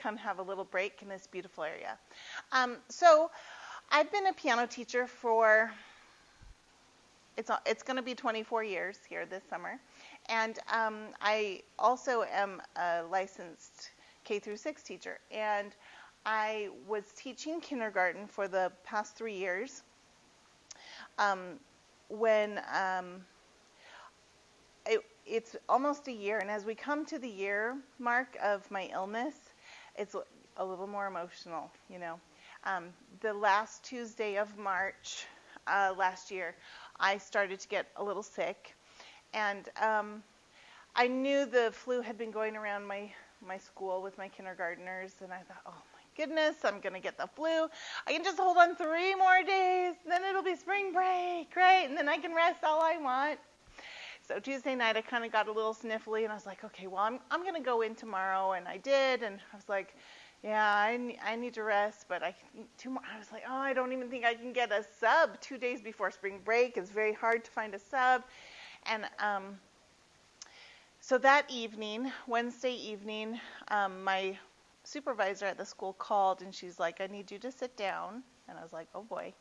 come have a little break in this beautiful area. So I've been a piano teacher for, it's going to be 24 years here this summer. And I also am a licensed K through 6 teacher. And I was teaching kindergarten for the past 3 years. When it's almost a year, and as we come to the year mark of my illness, it's a little more emotional, you know. The last Tuesday of March last year, I started to get a little sick, and I knew the flu had been going around my school with my kindergartners, and I thought, oh my goodness, I'm going to get the flu. I can just hold on 3 more days, then it'll be spring break, right? And then I can rest all I want. So Tuesday night, I kind of got a little sniffly, and I was like, okay, well, I'm going to go in tomorrow, and I did, and I was like, yeah, I need to rest, but I was like, oh, I don't even think I can get a sub 2 days before spring break. It's very hard to find a sub. And so that evening, Wednesday evening, my supervisor at the school called, and she's like, I need you to sit down. And I was like, oh boy.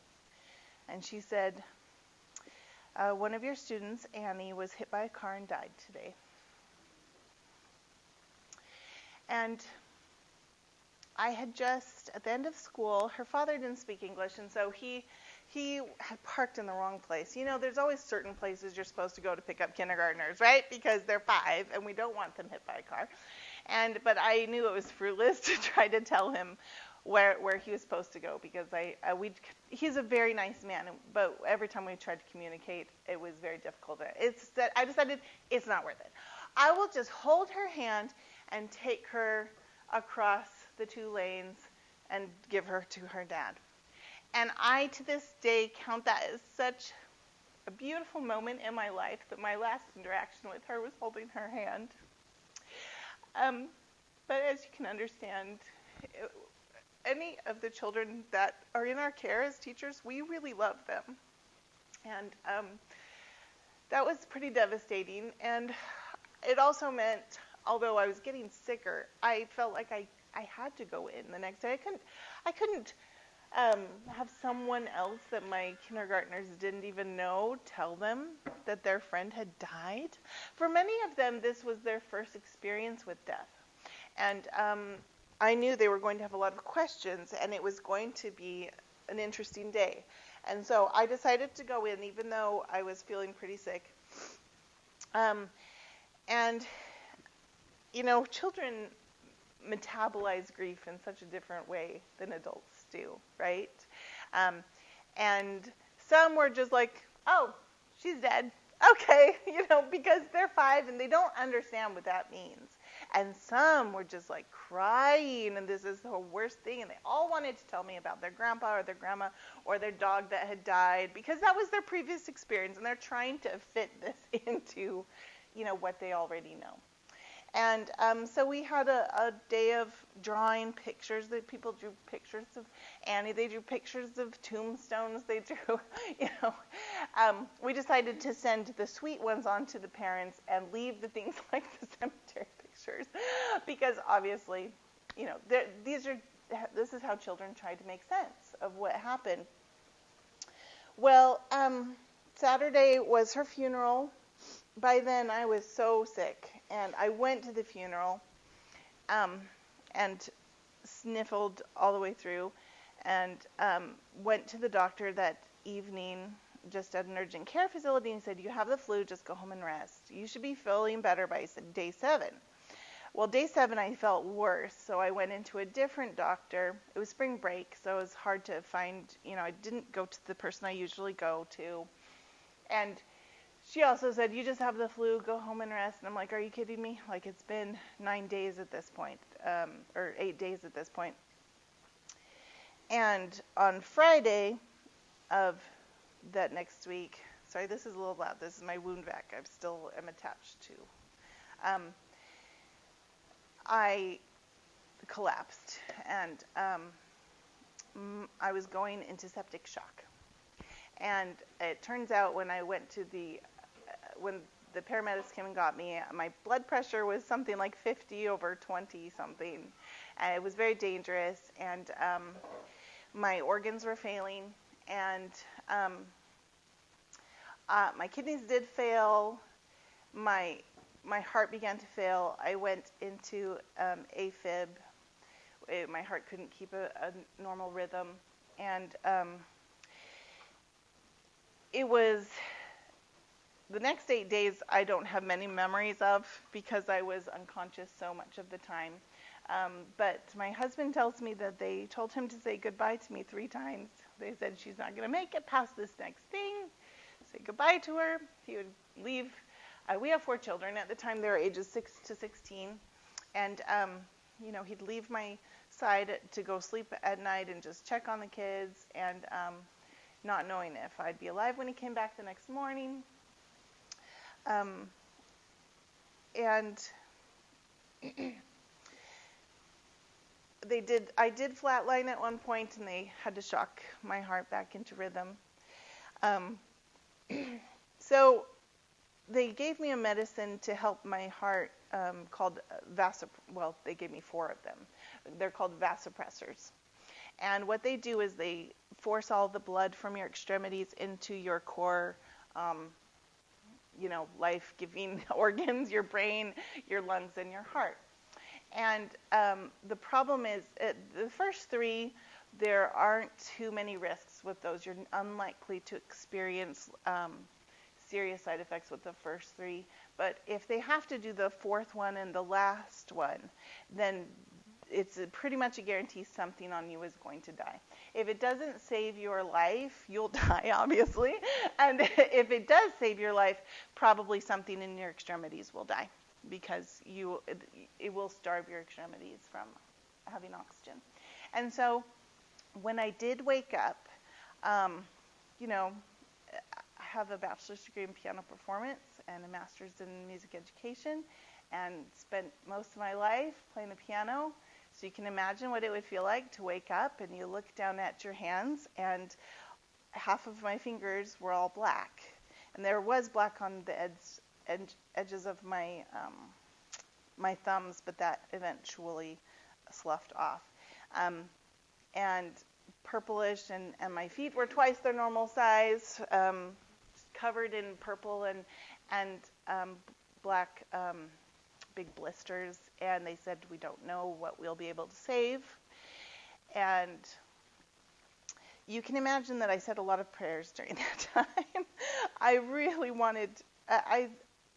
And she said, one of your students, Annie, was hit by a car and died today. And I had just, at the end of school, her father didn't speak English, and so he had parked in the wrong place. You know, there's always certain places you're supposed to go to pick up kindergartners, right? Because they're 5, and we don't want them hit by a car. But I knew it was fruitless to try to tell him where he was supposed to go, because he's a very nice man, but every time we tried to communicate, it was very difficult. I decided it's not worth it. I will just hold her hand and take her across the 2 lanes and give her to her dad. And I, to this day, count that as such a beautiful moment in my life, that my last interaction with her was holding her hand. But as you can understand, any of the children that are in our care as teachers, we really love them. And that was pretty devastating. And it also meant, although I was getting sicker, I felt like I had to go in the next day. I couldn't have someone else that my kindergartners didn't even know tell them that their friend had died. For many of them, this was their first experience with death. And I knew they were going to have a lot of questions, and it was going to be an interesting day. And so I decided to go in, even though I was feeling pretty sick. And, you know, children metabolize grief in such a different way than adults do, right? And some were just like, oh, she's dead. Okay, you know, because they're 5 and they don't understand what that means. And some were just like crying, and this is the worst thing, and they all wanted to tell me about their grandpa or their grandma or their dog that had died, because that was their previous experience, and they're trying to fit this into, you know, what they already know. And so we had a day of drawing pictures. That people drew pictures of Annie. They drew pictures of tombstones. They drew, you know. We decided to send the sweet ones on to the parents and leave the things like the cemetery pictures, because obviously, you know, this is how children try to make sense of what happened. Well, Saturday was her funeral. By then, I was so sick, and I went to the funeral and sniffled all the way through, and went to the doctor that evening, just at an urgent care facility, and said, you have the flu, just go home and rest. You should be feeling better by day 7. Well, day 7, I felt worse, so I went into a different doctor. It was spring break, so it was hard to find, you know, I didn't go to the person I usually go to. And she also said, you just have the flu, go home and rest. And I'm like, are you kidding me? Like, it's been 9 days at this point, or 8 days at this point. And on Friday of that next week, sorry, this is a little loud. This is my wound vac I still am attached to. I collapsed, and I was going into septic shock. And it turns out when I went to when the paramedics came and got me, my blood pressure was something like 50 over 20 something. It was very dangerous, and my organs were failing, and my kidneys did fail. My heart began to fail. I went into AFib. My heart couldn't keep a normal rhythm, and it was the next 8 days I don't have many memories of because I was unconscious so much of the time. But my husband tells me that they told him to say goodbye to me 3 times. They said she's not going to make it past this next thing. Say goodbye to her. He would leave. We have 4 children. At the time, they were ages 6 to 16. And, he'd leave my side to go sleep at night and just check on the kids, and not knowing if I'd be alive when he came back the next morning. And I did flatline at one point, and they had to shock my heart back into rhythm. So they gave me a medicine to help my heart called they gave me 4 of them. They're called vasopressors. And what they do is they force all the blood from your extremities into your core, life-giving organs, your brain, your lungs, and your heart. And the problem is, the first 3, there aren't too many risks with those. You're unlikely to experience serious side effects with the first 3. But if they have to do the 4th one and the last one, then it's pretty much a guarantee something on you is going to die. If it doesn't save your life, you'll die, obviously. And if it does save your life, probably something in your extremities will die, because it will starve your extremities from having oxygen. And so when I did wake up, I have a bachelor's degree in piano performance and a master's in music education, and spent most of my life playing the piano. So you can imagine what it would feel like to wake up and you look down at your hands, and half of my fingers were all black. And there was black on the edges of my my thumbs, but that eventually sloughed off. And purplish, and my feet were twice their normal size, covered in purple and black big blisters. And they said, we don't know what we'll be able to save. And you can imagine that I said a lot of prayers during that time. I really wanted,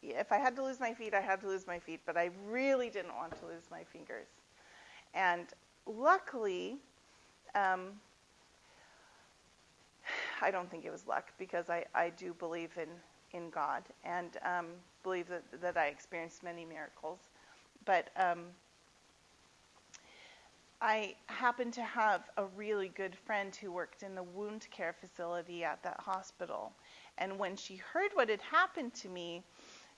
if I had to lose my feet, I had to lose my feet, but I really didn't want to lose my fingers. And luckily, I don't think it was luck, because I do believe in God, and believe that I experienced many miracles. But I happened to have a really good friend who worked in the wound care facility at that hospital. And when she heard what had happened to me,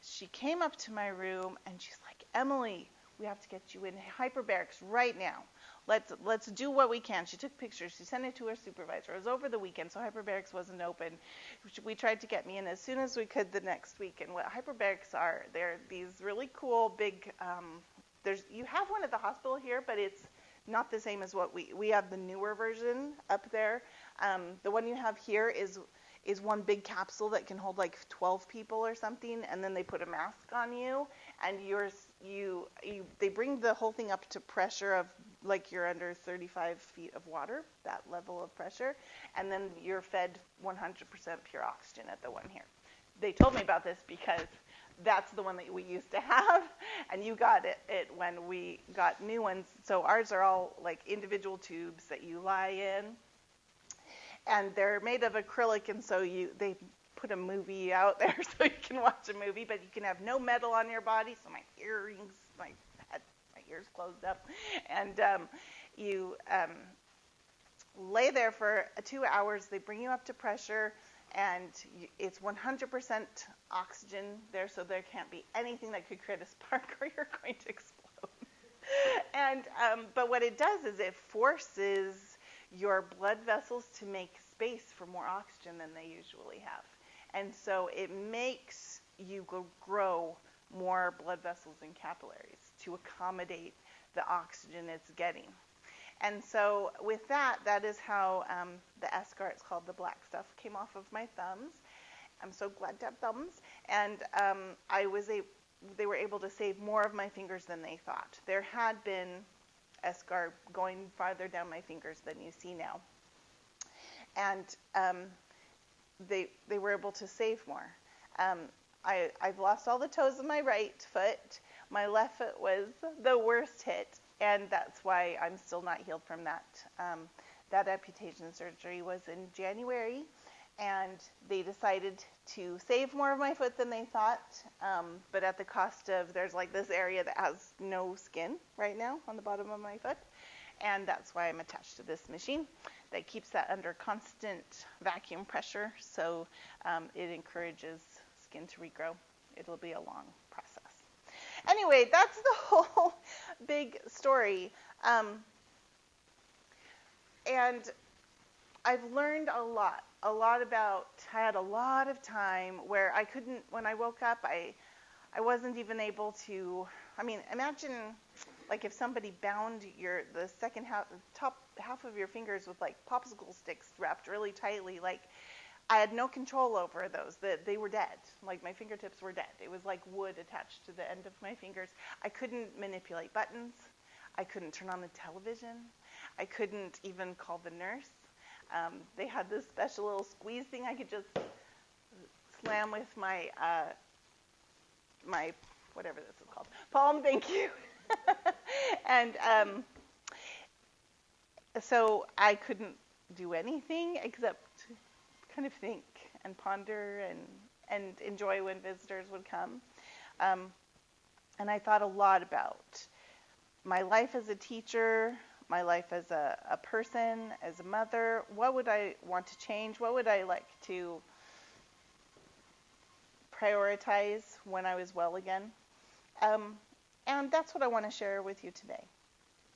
she came up to my room and she's like, Emily, we have to get you in hyperbarics right now. Let's do what we can. She took pictures. She sent it to her supervisor. It was over the weekend, so hyperbarics wasn't open. We tried to get me in as soon as we could the next week. And what hyperbarics are, they're these really cool big. You have one at the hospital here, but it's not the same as what we have. The newer version up there. The one you have here is one big capsule that can hold like 12 people or something, and then they put a mask on you, and they bring the whole thing up to pressure of like you're under 35 feet of water, that level of pressure, and then you're fed 100% pure oxygen at the one here. They told me about this because that's the one that we used to have, and you got it when we got new ones. So ours are all like individual tubes that you lie in, and they're made of acrylic, and so they put a movie out there so you can watch a movie, but you can have no metal on your body. So my earrings, my ears closed up, and you lay there for 2 hours. They bring you up to pressure, and it's 100% oxygen there, so there can't be anything that could create a spark or you're going to explode. And but what it does is it forces your blood vessels to make space for more oxygen than they usually have. And so it makes you grow more blood vessels and capillaries to accommodate the oxygen it's getting. And so with that, that is how the eschar, it's called the black stuff, came off of my thumbs. I'm so glad to have thumbs. And they were able to save more of my fingers than they thought. There had been eschar going farther down my fingers than you see now. And they were able to save more. I've lost all the toes of my right foot. My left foot was the worst hit, and that's why I'm still not healed from that. That amputation surgery was in January, and they decided to save more of my foot than they thought, but at the cost of, there's like this area that has no skin right now on the bottom of my foot, and that's why I'm attached to this machine that keeps that under constant vacuum pressure, so it encourages skin to regrow. It'll be a long process. Anyway, that's the whole big story. And I've learned a lot about, I had a lot of time where I couldn't, when I woke up, I wasn't even able to, imagine like if somebody bound the second half, top half of your fingers with like popsicle sticks wrapped really tightly, like I had no control over those. They were dead. Like my fingertips were dead. It was like wood attached to the end of my fingers. I couldn't manipulate buttons. I couldn't turn on the television. I couldn't even call the nurse. They had this special little squeeze thing I could just slam with my whatever this is called, palm. Thank you. And so I couldn't do anything except kind of think and ponder and enjoy when visitors would come. And I thought a lot about my life as a teacher, my life as a person, as a mother. What would I want to change? What would I like to prioritize when I was well again? And that's what I want to share with you today.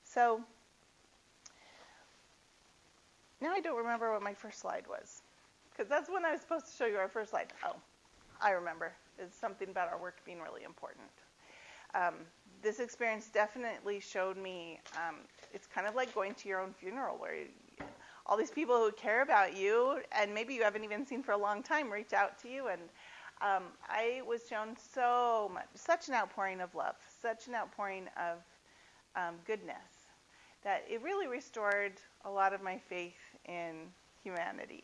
So now I don't remember what my first slide was, because that's when I was supposed to show you our first slide. Oh, I remember. It's something about our work being really important. This experience definitely showed me, it's kind of like going to your own funeral, where all these people who care about you, and maybe you haven't even seen for a long time, reach out to you. And I was shown so much, such an outpouring of love, such an outpouring of goodness, that it really restored a lot of my faith in humanity.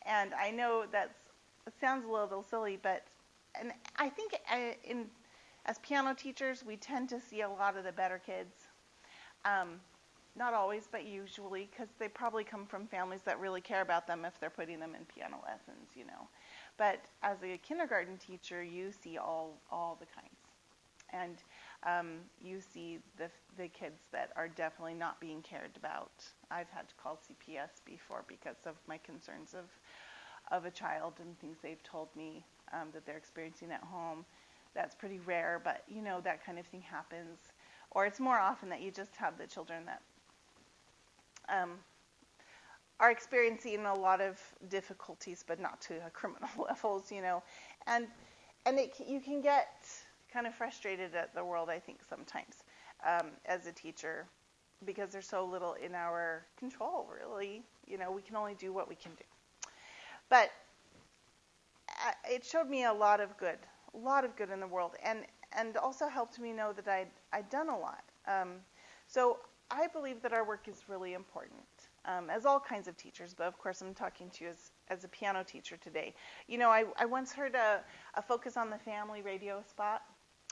And I know it sounds a little silly, but and I think as piano teachers, we tend to see a lot of the better kids. Not always, but usually, because they probably come from families that really care about them if they're putting them in piano lessons, But as a kindergarten teacher, you see all the kinds. And you see the kids that are definitely not being cared about. I've had to call CPS before because of my concerns of a child and things they've told me that they're experiencing at home. That's pretty rare, but that kind of thing happens. Or it's more often that you just have the children that are experiencing a lot of difficulties, but not to criminal levels, And you can get kind of frustrated at the world, I think, sometimes as a teacher, because there's so little in our control, really. We can only do what we can do. But it showed me a lot of good in the world, and also helped me know that I'd done a lot. So I believe that our work is really important, as all kinds of teachers, but of course I'm talking to you as a piano teacher today. I once heard a Focus on the Family radio spot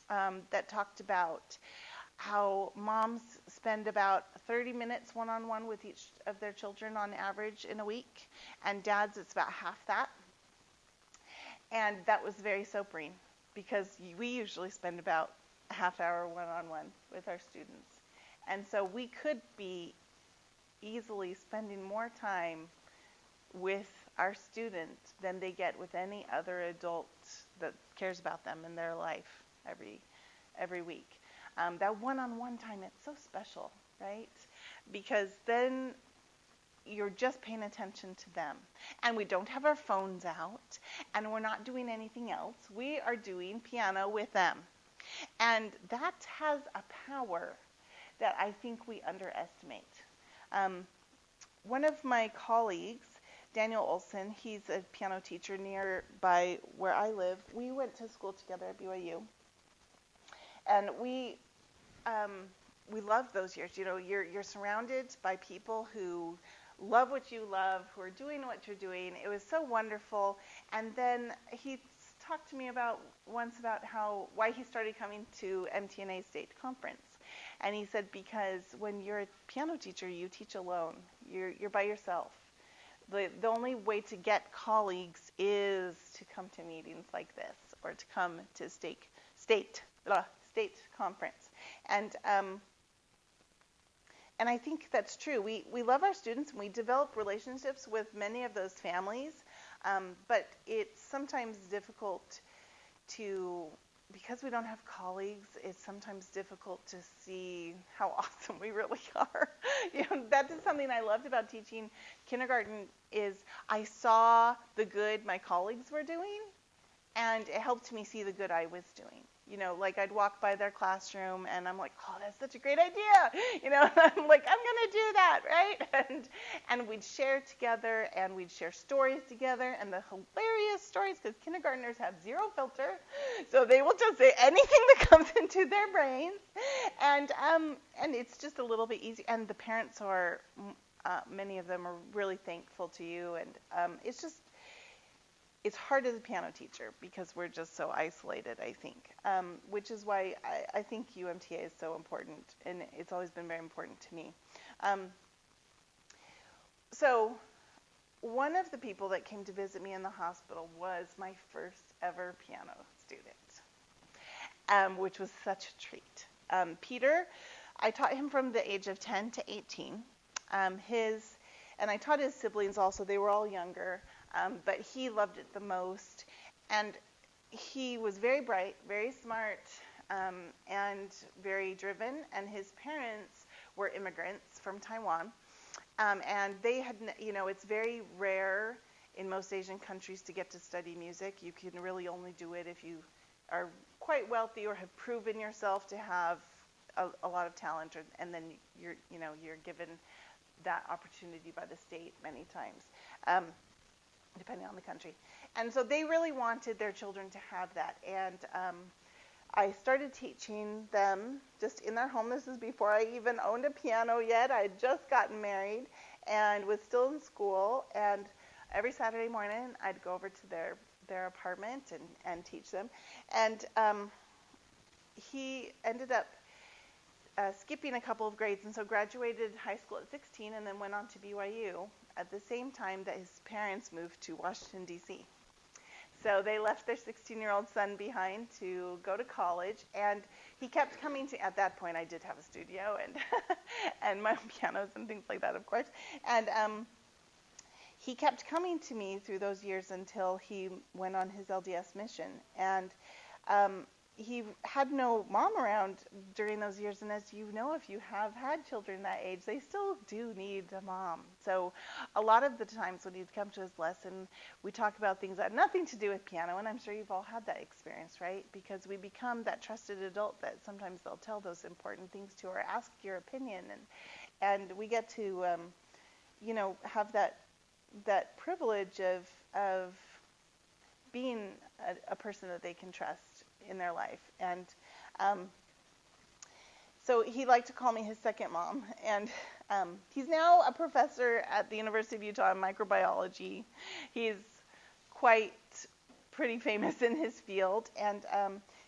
that talked about how moms spend about 30 minutes one-on-one with each of their children on average in a week, and dads, it's about half that. And that was very sobering, because we usually spend about a half hour one-on-one with our students. And so we could be easily spending more time with our students than they get with any other adult that cares about them in their life every week. That one-on-one time, it's so special, right? Because then you're just paying attention to them. And we don't have our phones out, and we're not doing anything else. We are doing piano with them. And that has a power that I think we underestimate. One of my colleagues, Daniel Olson, he's a piano teacher nearby where I live. We went to school together at BYU, and we love those years. You know, you're surrounded by people who love what you love, who are doing what you're doing. It was so wonderful. And then he talked to me about why he started coming to MTNA State Conference. And he said, because when you're a piano teacher, you teach alone. You're by yourself. The only way to get colleagues is to come to meetings like this, or to come to state conference. And I think that's true. We love our students, and we develop relationships with many of those families, but it's sometimes difficult because we don't have colleagues, it's sometimes difficult to see how awesome we really are. You know, that is something I loved about teaching kindergarten, is I saw the good my colleagues were doing, and it helped me see the good I was doing. You know, like I'd walk by their classroom and I'm like, oh, that's such a great idea. You know, I'm like, I'm going to do that, right? And we'd share together, and we'd share stories together, and the hilarious stories, because kindergartners have zero filter, so they will just say anything that comes into their brains, and it's just a little bit easy. And the parents are, many of them are really thankful to you, and it's hard as a piano teacher because we're just so isolated, I think, which is why I think UMTA is so important, and it's always been very important to me. So one of the people that came to visit me in the hospital was my first ever piano student, which was such a treat. Peter, I taught him from the age of 10 to 18. And I taught his siblings also. They were all younger. But he loved it the most, and he was very bright, very smart, and very driven, and his parents were immigrants from Taiwan, and they had, you know, it's very rare in most Asian countries to get to study music. You can really only do it if you are quite wealthy or have proven yourself to have a lot of talent, and then you're given that opportunity by the state many times. Depending on the country. And so they really wanted their children to have that. And I started teaching them just in their home. This is before I even owned a piano yet. I had just gotten married and was still in school. And every Saturday morning, I'd go over to their apartment and teach them. And he ended up skipping a couple of grades, and so graduated high school at 16 and then went on to BYU at the same time that his parents moved to Washington, D.C. So they left their 16-year-old son behind to go to college, and he kept coming to, at that point I did have a studio and and my own pianos and things like that, of course, and he kept coming to me through those years until he went on his LDS mission, and he had no mom around during those years, and as you know, if you have had children that age, they still do need a mom. So a lot of the times when he'd come to his lesson, we talk about things that had nothing to do with piano, and I'm sure you've all had that experience, right? Because we become that trusted adult that sometimes they'll tell those important things to, or ask your opinion, and we get to have that privilege of being a person that they can trust in their life. And so he liked to call me his second mom, and he's now a professor at the University of Utah in microbiology. He's quite pretty famous in his field, and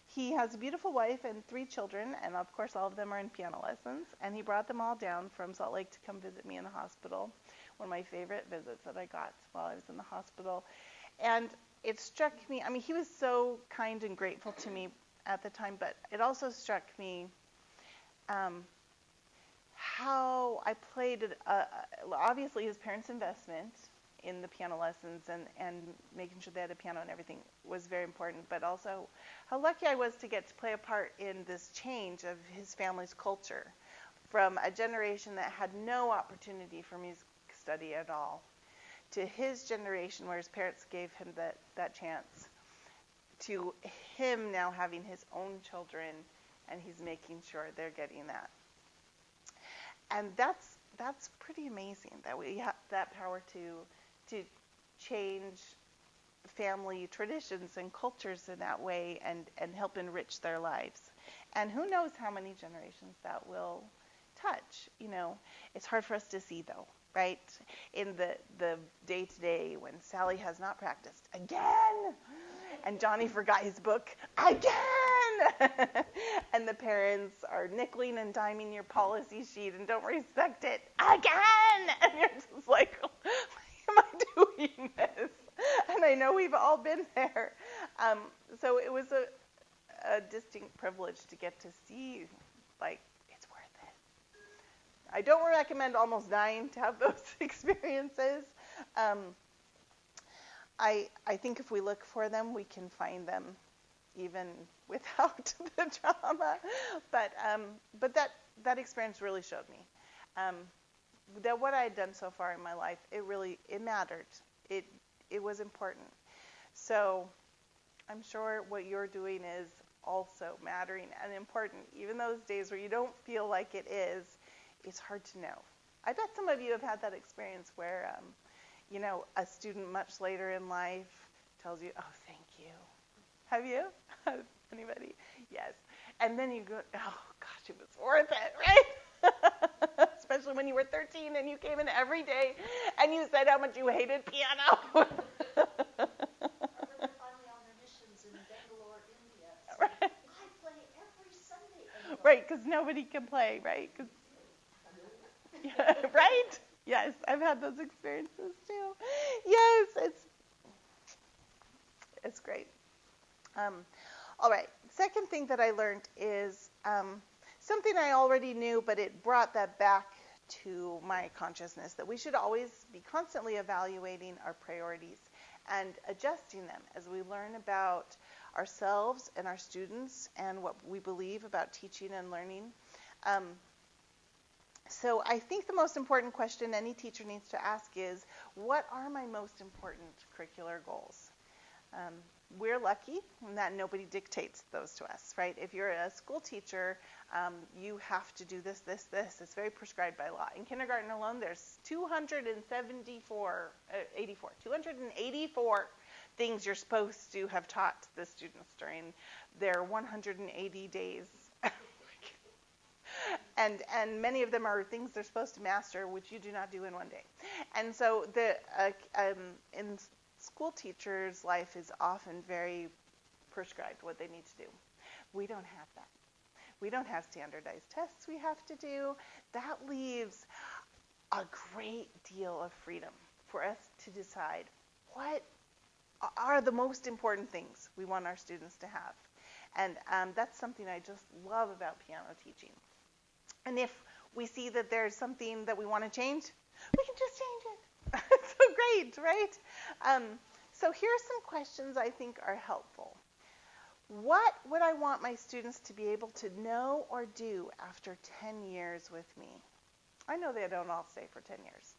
he has a beautiful wife and 3 children, and of course all of them are in piano lessons, and he brought them all down from Salt Lake to come visit me in the hospital, one of my favorite visits that I got while I was in the hospital. And it struck me, I mean, he was so kind and grateful to me at the time, but it also struck me how I played, obviously his parents' investment in the piano lessons and making sure they had a piano and everything was very important, but also how lucky I was to get to play a part in this change of his family's culture from a generation that had no opportunity for music study at all to his generation where his parents gave him that chance, to him now having his own children, and he's making sure they're getting that. And that's pretty amazing that we have that power to change family traditions and cultures in that way and help enrich their lives. And who knows how many generations that will touch. It's hard for us to see though, right? In the day-to-day when Sally has not practiced again and Johnny forgot his book again and the parents are nickeling and diming your policy sheet and don't respect it again, and you're just like, why am I doing this? And I know we've all been there. So it was a distinct privilege to get to see, like, it's worth it. I don't recommend almost dying to have those experiences. I think if we look for them, we can find them even without the trauma. But that experience really showed me that what I had done so far in my life, it mattered. It was important. So I'm sure what you're doing is also mattering and important. Even those days where you don't feel like it is, it's hard to know. I bet some of you have had that experience where, a student much later in life tells you, oh, thank you. Have you? Anybody? Yes. And then you go, oh, gosh, it was worth it, right? Especially when you were 13 and you came in every day and you said how much you hated piano. Right. I play every Sunday. Right, because nobody can play, right? Yeah, right? Yes, I've had those experiences too. Yes, it's great. All right, second thing that I learned is something I already knew, but it brought that back to my consciousness, that we should always be constantly evaluating our priorities and adjusting them as we learn about ourselves and our students and what we believe about teaching and learning. So I think the most important question any teacher needs to ask is, what are my most important curricular goals? We're lucky in that nobody dictates those to us, right? If you're a school teacher, you have to do this, this, this. It's very prescribed by law. In kindergarten alone, there's 284 things you're supposed to have taught the students during their 180 days. And many of them are things they're supposed to master, which you do not do in one day. And so in school teachers' life is often very prescribed what they need to do. We don't have that. We don't have standardized tests we have to do. That leaves a great deal of freedom for us to decide what are the most important things we want our students to have. And that's something I just love about piano teaching. And if we see that there's something that we want to change, we can just change it. It's so great, right? So here are some questions I think are helpful. What would I want my students to be able to know or do after 10 years with me? I know they don't all stay for 10 years,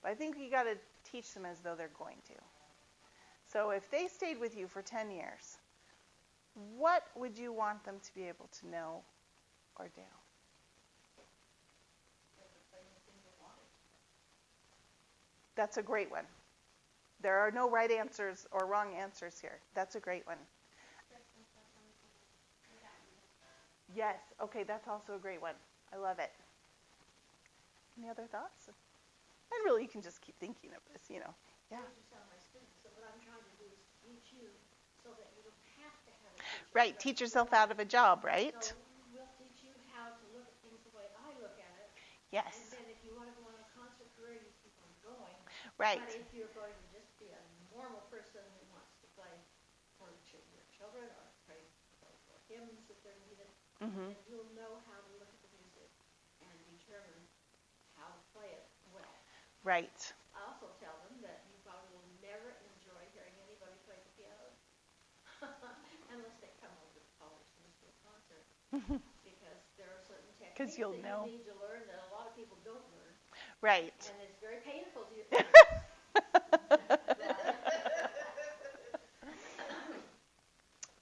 but I think you got to teach them as though they're going to. So if they stayed with you for 10 years, what would you want them to be able to know or do? That's a great one. There are no right answers or wrong answers here. That's a great one. Yes, okay, that's also a great one. I love it. Any other thoughts? And really, you can just keep thinking of this, Yeah. So what I'm trying to do is teach you so that you don't have to have a teacher. Right, teach yourself out of a job, right? So we'll teach you how to look at things the way I look at it. Yes. And then if you want to go on a concert career, you keep on going. Right. But if you're going to just be a normal person who wants to play for your children or play for hymns if they're needed, then you'll know how to look at the music and determine how to play it well. Right. I also tell them that you probably will never enjoy hearing anybody play the piano unless they come over to college and listen to a concert. Because there are certain techniques that you need to learn that a lot of people don't learn. Right. And it's very painful to you.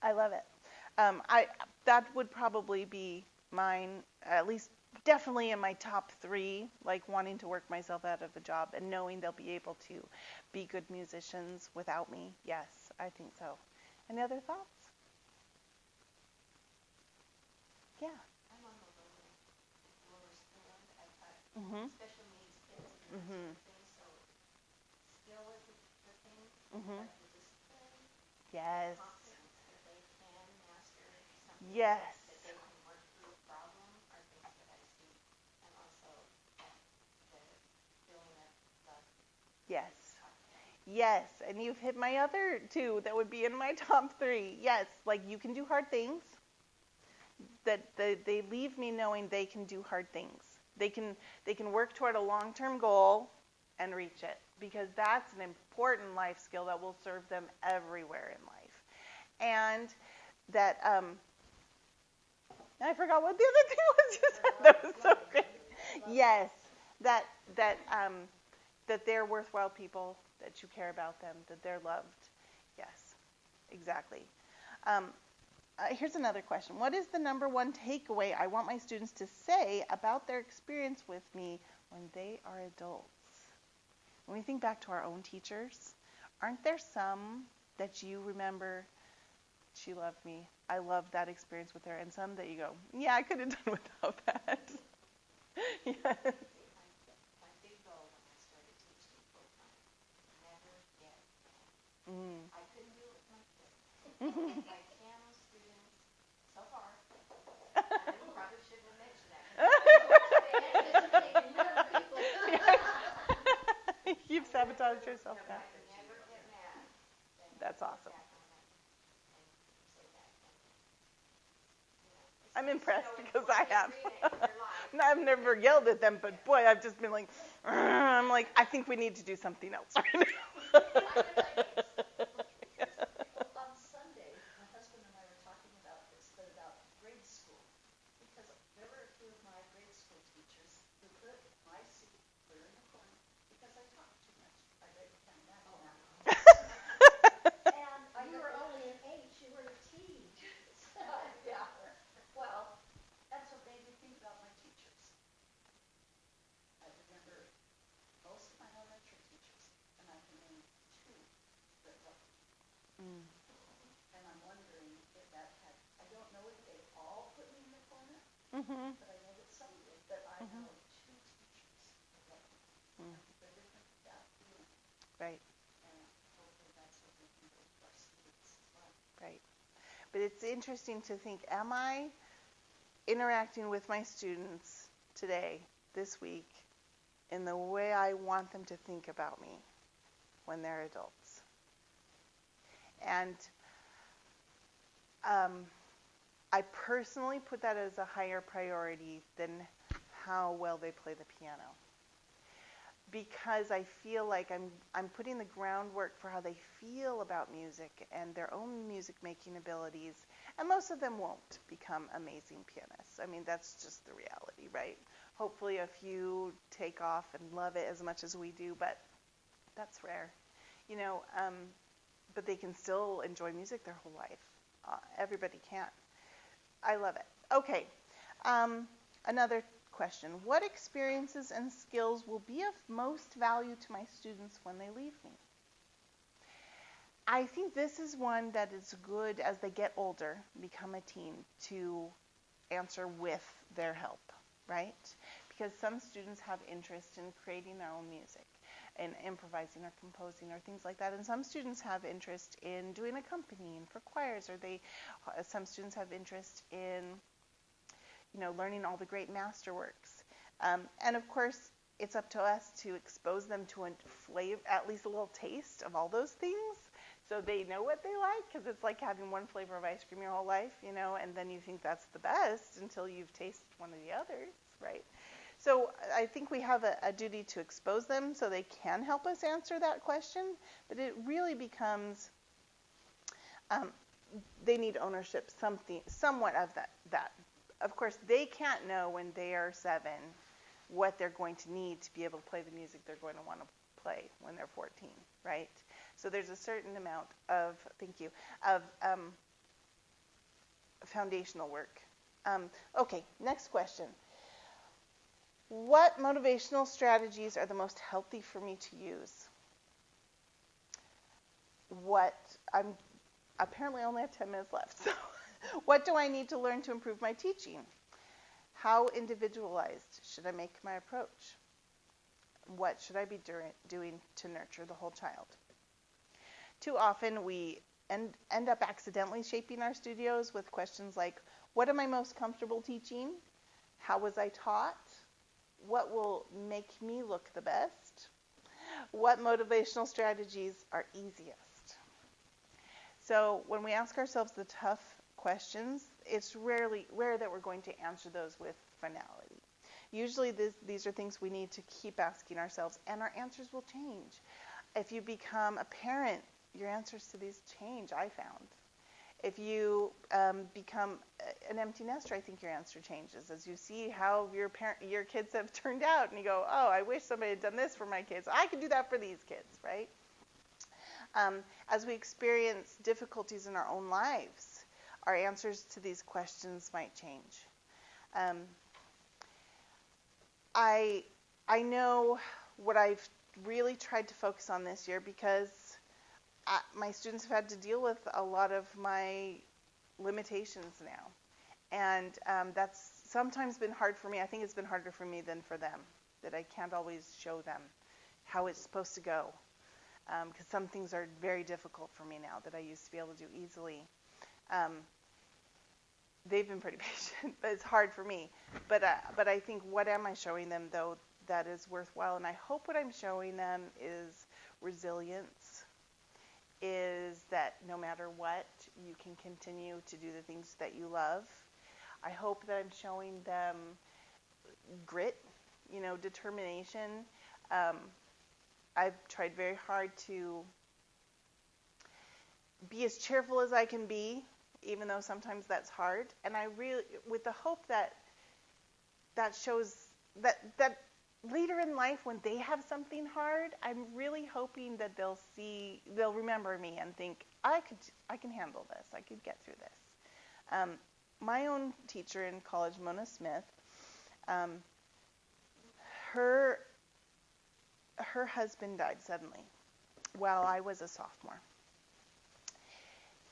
I love it. That would probably be mine, at least definitely in my top 3, like wanting to work myself out of a job and knowing they'll be able to be good musicians without me. Yes, I think so. Any other thoughts? Yeah. I'm on the lower skill end. I've got Mhm. special needs kids and that Mhm. sort of thing, so skill is the thing, Mhm. but the discipline, Yes. confidence that they can master something, Yes. that they can work through a problem are things that I see, and also the feeling of love. Yes. Yes, and you've hit my other 2 that would be in my top 3. Yes, like you can do hard things. That they leave me knowing they can do hard things. They can work toward a long-term goal and reach it, because that's an important life skill that will serve them everywhere in life. And that I forgot what the other thing was you said. That was so great. Yes, that that they're worthwhile people, that you care about them, that they're loved. Yes, exactly. Um, Here's another question. What is the number one takeaway I want my students to say about their experience with me when they are adults? When we think back to our own teachers, aren't there some that you remember, she loved me, I loved that experience with her, and some that you go, yeah, I could have done without that? Yes. My big goal when I started teaching full time, never get mad. Mm. I couldn't do it with my kids. My piano students, so far, I probably shouldn't have mentioned that. You've sabotaged yourself now. Never get mad. That's awesome. Say that. I'm impressed because I have. I've never yelled at them, but boy, I've just been like, I'm like, I think we need to do something else right now. On Sunday, my husband and I were talking about this, but about grade school, because there were a few of my grade school teachers who put my seat clear in the corner because I talked too much. I bet you can imagine that. And you were only an H, you were a T. Yeah. Well, that's what made me think about my teachers. I remember most of my elementary teachers, and I can name 2 that loved me. Mm. And I'm wondering if that had, I don't know if they all put me in the corner, Mm-hmm. but I know that some did, but I know 2 teachers that loved me. Mm. They're different with that feeling. Right. And hopefully that's what we can do for our students as well. Right. But it's interesting to think, am I interacting with my students today, this week, in the way I want them to think about me when they're adults? And I personally put that as a higher priority than how well they play the piano, because I feel like I'm putting the groundwork for how they feel about music and their own music making abilities. And most of them won't become amazing pianists. I mean, that's just the reality, right? Hopefully a few take off and love it as much as we do, but that's rare. You know, but they can still enjoy music their whole life. Everybody can. I love it. Okay. Another question. What experiences and skills will be of most value to my students when they leave me? I think this is one that is good as they get older, become a teen, to answer with their help, right? Because some students have interest in creating their own music and improvising or composing or things like that, and some students have interest in doing accompanying for choirs, or some students have interest in learning all the great masterworks. And of course, it's up to us to expose them to at least a little taste of all those things, so they know what they like, because it's like having one flavor of ice cream your whole life, and then you think that's the best until you've tasted one of the others, right? So I think we have a duty to expose them so they can help us answer that question, but it really becomes they need ownership, somewhat of that. Of course, they can't know when they are 7 what they're going to need to be able to play the music they're going to want to play when they're 14, right? So there's a certain amount of, foundational work. Okay, next question. What motivational strategies are the most healthy for me to use? I'm apparently only have 10 minutes left. So what do I need to learn to improve my teaching? How individualized should I make my approach? What should I be doing to nurture the whole child? Too often we end up accidentally shaping our studios with questions like, what am I most comfortable teaching? How was I taught? What will make me look the best? What motivational strategies are easiest? So when we ask ourselves the tough questions, it's rare that we're going to answer those with finality. Usually these are things we need to keep asking ourselves, and our answers will change. If you become a parent, your answers to these change, I found. If you become an empty nester, I think your answer changes as you see how your kids have turned out, and you go, oh, I wish somebody had done this for my kids. I could do that for these kids, right? As we experience difficulties in our own lives, our answers to these questions might change. I know what I've really tried to focus on this year, because my students have had to deal with a lot of my limitations now. And that's sometimes been hard for me. I think it's been harder for me than for them, that I can't always show them how it's supposed to go. Because some things are very difficult for me now that I used to be able to do easily. They've been pretty patient, but it's hard for me. But I think, what am I showing them, though, that is worthwhile? And I hope what I'm showing them is resilience, is that no matter what, you can continue to do the things that you love. I hope that I'm showing them grit, determination. I've tried very hard to be as cheerful as I can be, even though sometimes that's hard. And I really, with the hope that shows that later in life, when they have something hard, I'm really hoping that they'll remember me and think, I can handle this. I could get through this. My own teacher in college, Mona Smith, her husband died suddenly while I was a sophomore.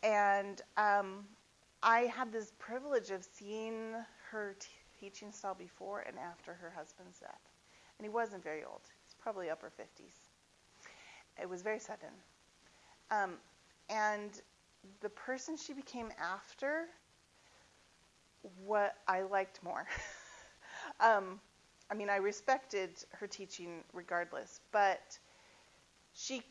And I had this privilege of seeing her teaching style before and after her husband's death. And he wasn't very old. He's probably upper 50s. It was very sudden. And the person she became after, what I liked more. I respected her teaching regardless, but she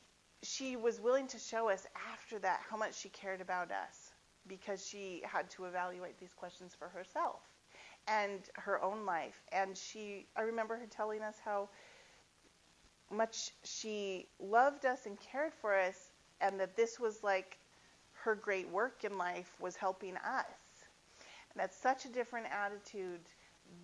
was willing to show us after that how much she cared about us, because she had to evaluate these questions for herself and her own life. And I remember her telling us how much she loved us and cared for us, and that this was like her great work in life was helping us. And that's such a different attitude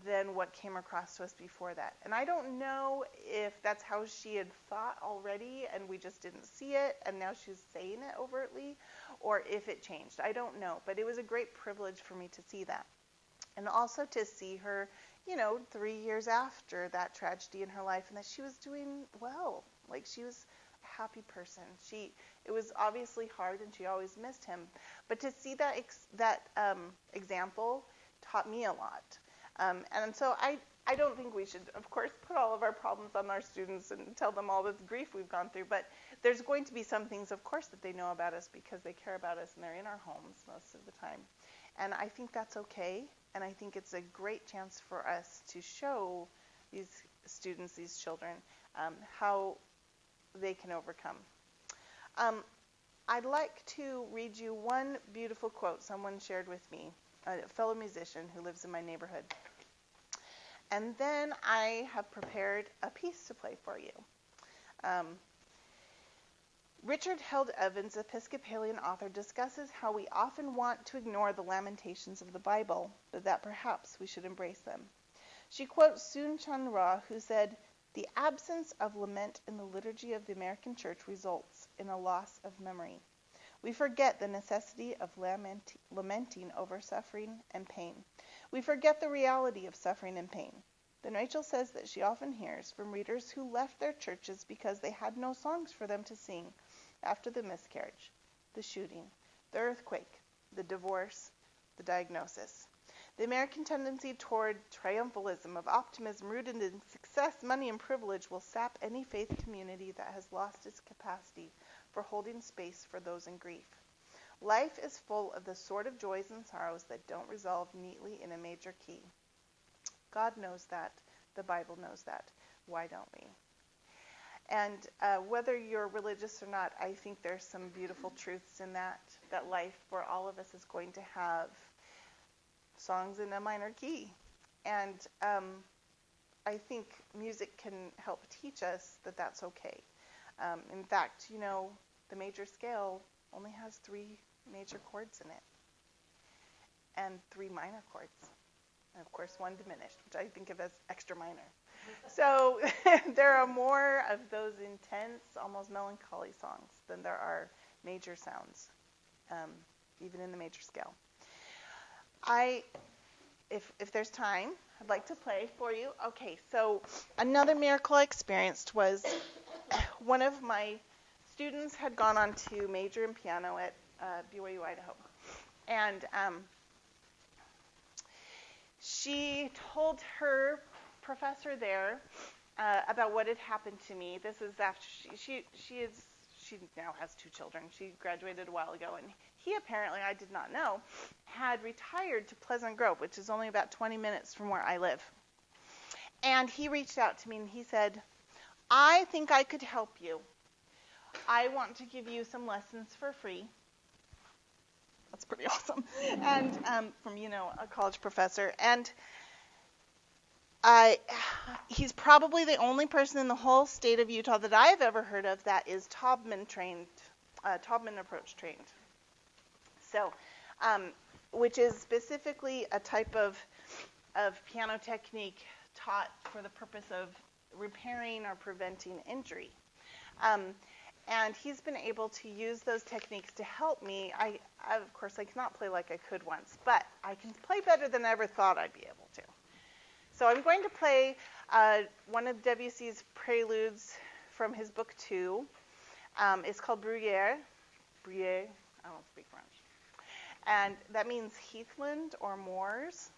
than what came across to us before that. And I don't know if that's how she had thought already and we just didn't see it and now she's saying it overtly, or if it changed. I don't know. But it was a great privilege for me to see that. And also to see her, 3 years after that tragedy in her life, and that she was doing well. Like, she was a happy person. It was obviously hard, and she always missed him. But to see that example taught me a lot. And so I don't think we should, of course, put all of our problems on our students and tell them all the grief we've gone through. But there's going to be some things, of course, that they know about us because they care about us and they're in our homes most of the time. And I think that's okay. And I think it's a great chance for us to show these students, these children, how they can overcome. I'd like to read you one beautiful quote someone shared with me, a fellow musician who lives in my neighborhood. And then I have prepared a piece to play for you. Richard Held Evans, Episcopalian author, discusses how we often want to ignore the lamentations of the Bible, but that perhaps we should embrace them. She quotes Soong Chan Ra, who said, "The absence of lament in the liturgy of the American Church results in a loss of memory. We forget the necessity of lamenting over suffering and pain. We forget the reality of suffering and pain. Then Rachel says that she often hears from readers who left their churches because they had no songs for them to sing after the miscarriage, the shooting, the earthquake, the divorce, the diagnosis. The American tendency toward triumphalism of optimism rooted in success, money, and privilege will sap any faith community that has lost its capacity for holding space for those in grief. Life is full of the sort of joys and sorrows that don't resolve neatly in a major key. God knows that. The Bible knows that. Why don't we? And whether you're religious or not, I think there's some beautiful truths in that life for all of us is going to have songs in a minor key. And I think music can help teach us that that's okay. In fact, the major scale only has 3 major chords in it and 3 minor chords. And of course, 1 diminished, which I think of as extra minor. So there are more of those intense, almost melancholy songs than there are major sounds, even in the major scale. If there's time, I'd like to play for you. Okay, so another miracle I experienced was one of my students had gone on to major in piano at BYU, Idaho. And she told her professor there about what had happened to me. This is after she now has 2 children. She graduated a while ago, and he apparently, I did not know, had retired to Pleasant Grove, which is only about 20 minutes from where I live. And he reached out to me and he said, I think I could help you. I want to give you some lessons for free. That's pretty awesome. And from, a college professor. And he's probably the only person in the whole state of Utah that I've ever heard of that is Taubman approach trained. So, which is specifically a type of piano technique taught for the purpose of repairing or preventing injury. And he's been able to use those techniques to help me. I of course, I cannot play like I could once, but I can play better than I ever thought I'd be able to. So I'm going to play one of Debussy's preludes from his book 2. It's called Bruyere. Bruyere, I don't speak French. And that means heathland or moors.